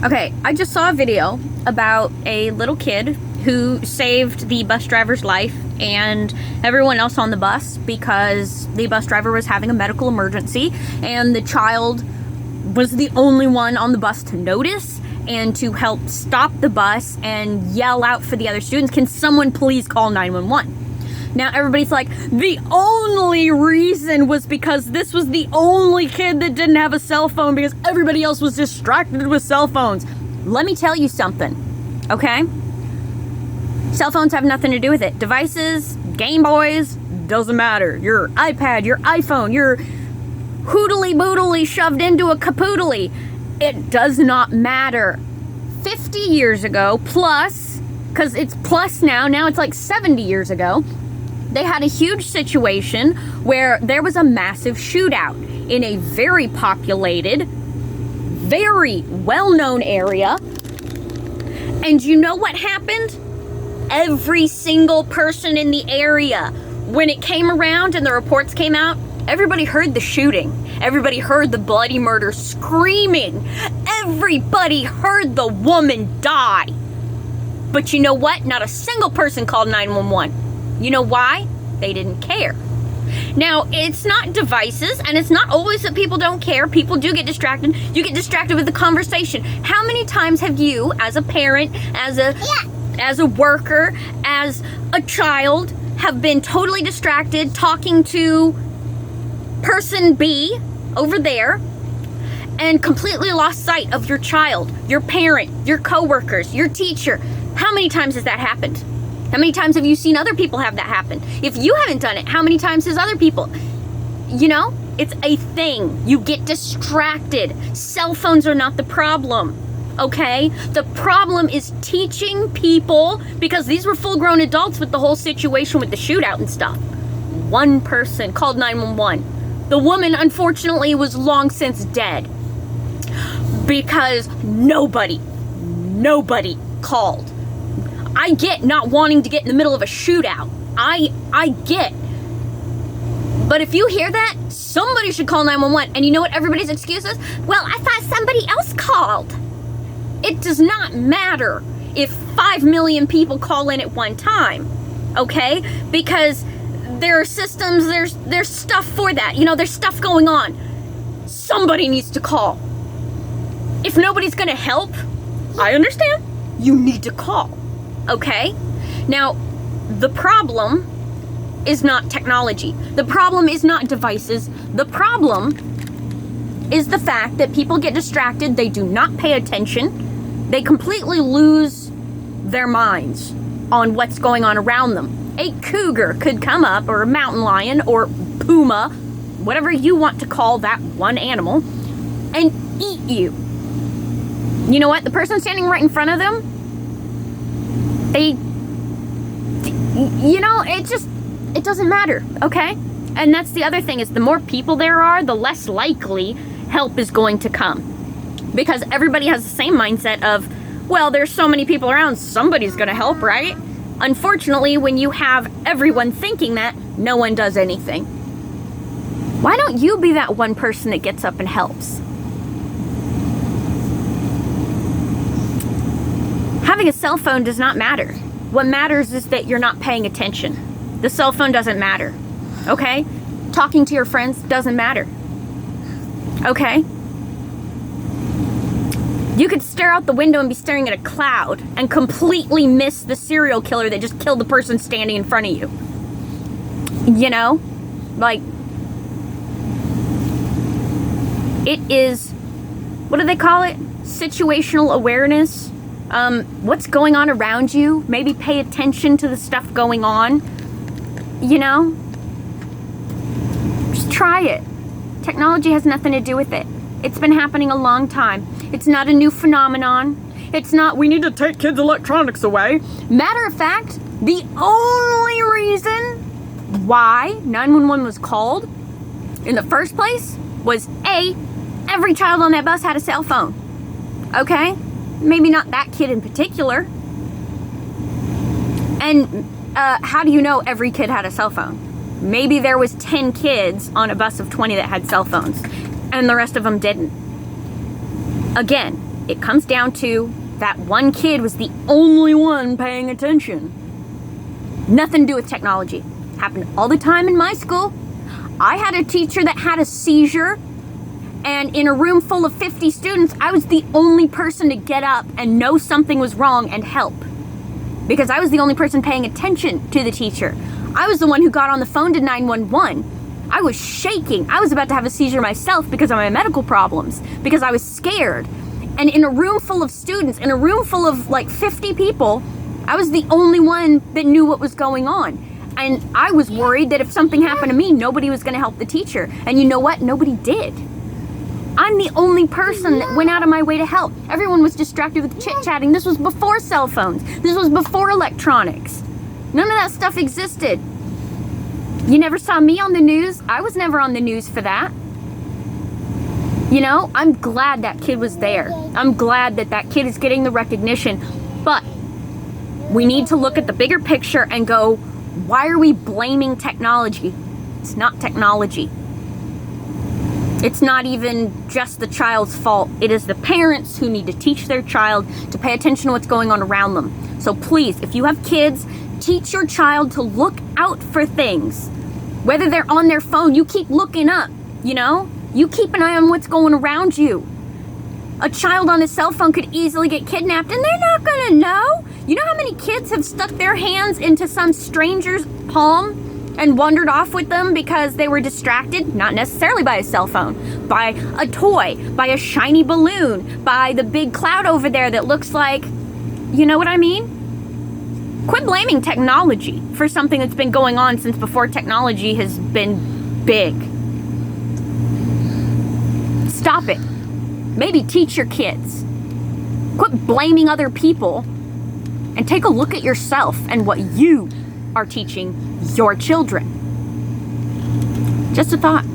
Okay, I just saw a video about a little kid who saved the bus driver's life and everyone else on the bus because the bus driver was having a medical emergency, and the child was the only one on the bus to notice and to help stop the bus and yell out for the other students, "Can someone please call 911?" Now everybody's like, the only reason was because this was the only kid that didn't have a cell phone because everybody else was distracted with cell phones. Let me tell you something, okay? Cell phones have nothing to do with it. Devices, Game Boys, doesn't matter. Your iPad, your iPhone, your hoodly boodly shoved into a capoodly. It does not matter. 50 years ago, plus, because it's plus now it's like 70 years ago, they had a huge situation where there was a massive shootout in a very populated, very well-known area. And you know what happened? Every single person in the area, when it came around and the reports came out, everybody heard the shooting. Everybody heard the bloody murder screaming. Everybody heard the woman die. But you know what? Not a single person called 911. You know why? They didn't care. Now, it's not devices, and it's not always that people don't care. People do get distracted. You get distracted with the conversation. How many times have you, as a parent, as a worker, as a child, have been totally distracted talking to person B over there and completely lost sight of your child, your parent, your coworkers, your teacher? How many times has that happened? How many times have you seen other people have that happen? If you haven't done it, how many times has other people? You know, it's a thing. You get distracted. Cell phones are not the problem, okay? The problem is teaching people, because these were full-grown adults with the whole situation with the shootout and stuff. One person called 911. The woman, unfortunately, was long since dead because nobody called. I get not wanting to get in the middle of a shootout. I get. But if you hear that, somebody should call 911. And you know what everybody's excuse is? Well, I thought somebody else called. It does not matter if 5 million people call in at one time, okay? Because there are systems, there's stuff for that. You know, there's stuff going on. Somebody needs to call. If nobody's gonna help, I understand. You need to call. Okay? Now, the problem is not technology. The problem is not devices. The problem is the fact that people get distracted. They do not pay attention. They completely lose their minds on what's going on around them. A cougar could come up, or a mountain lion, or puma, whatever you want to call that one animal, and eat you. You know what? The person standing right in front of them, it doesn't matter, okay? And that's the other thing, is the more people there are, the less likely help is going to come. Because everybody has the same mindset of, well, there's so many people around, somebody's gonna help, right? Unfortunately, when you have everyone thinking that, no one does anything. Why don't you be that one person that gets up and helps? Having a cell phone does not matter. What matters is that you're not paying attention. The cell phone doesn't matter, okay? Talking to your friends doesn't matter, okay? You could stare out the window and be staring at a cloud and completely miss the serial killer that just killed the person standing in front of you. You know? Like, it is, what do they call it? Situational awareness. What's going on around you? Maybe pay attention to the stuff going on. You know? Just try it. Technology has nothing to do with it. It's been happening a long time. It's not a new phenomenon. It's not, we need to take kids' electronics away. Matter of fact, the only reason why 911 was called in the first place was A, every child on that bus had a cell phone. Okay? Maybe not that kid in particular. And how do you know every kid had a cell phone? Maybe there was 10 kids on a bus of 20 that had cell phones, and the rest of them didn't. Again, it comes down to that one kid was the only one paying attention. Nothing to do with technology. Happened all the time in my school. I had a teacher that had a seizure, and in a room full of 50 students, I was the only person to get up and know something was wrong and help. Because I was the only person paying attention to the teacher. I was the one who got on the phone to 911. I was shaking. I was about to have a seizure myself because of my medical problems, because I was scared. And in a room full of students, in a room full of like 50 people, I was the only one that knew what was going on. And I was worried that if something happened to me, nobody was going to help the teacher. And you know what? Nobody did. I'm the only person that went out of my way to help. Everyone was distracted with chit-chatting. This was before cell phones. This was before electronics. None of that stuff existed. You never saw me on the news. I was never on the news for that. You know, I'm glad that kid was there. I'm glad that that kid is getting the recognition. But we need to look at the bigger picture and go, why are we blaming technology? It's not technology. It's not even just the child's fault. It is the parents who need to teach their child to pay attention to what's going on around them. So please, if you have kids, teach your child to look out for things. Whether they're on their phone, you keep looking up, you know? You keep an eye on what's going around you. A child on a cell phone could easily get kidnapped and they're not gonna know. You know how many kids have stuck their hands into some stranger's palm and wandered off with them because they were distracted? Not necessarily by a cell phone, by a toy, by a shiny balloon, by the big cloud over there that looks like, you know what I mean? Quit blaming technology for something that's been going on since before technology has been big. Stop it. Maybe teach your kids. Quit blaming other people and take a look at yourself and what you are teaching your children. Just a thought.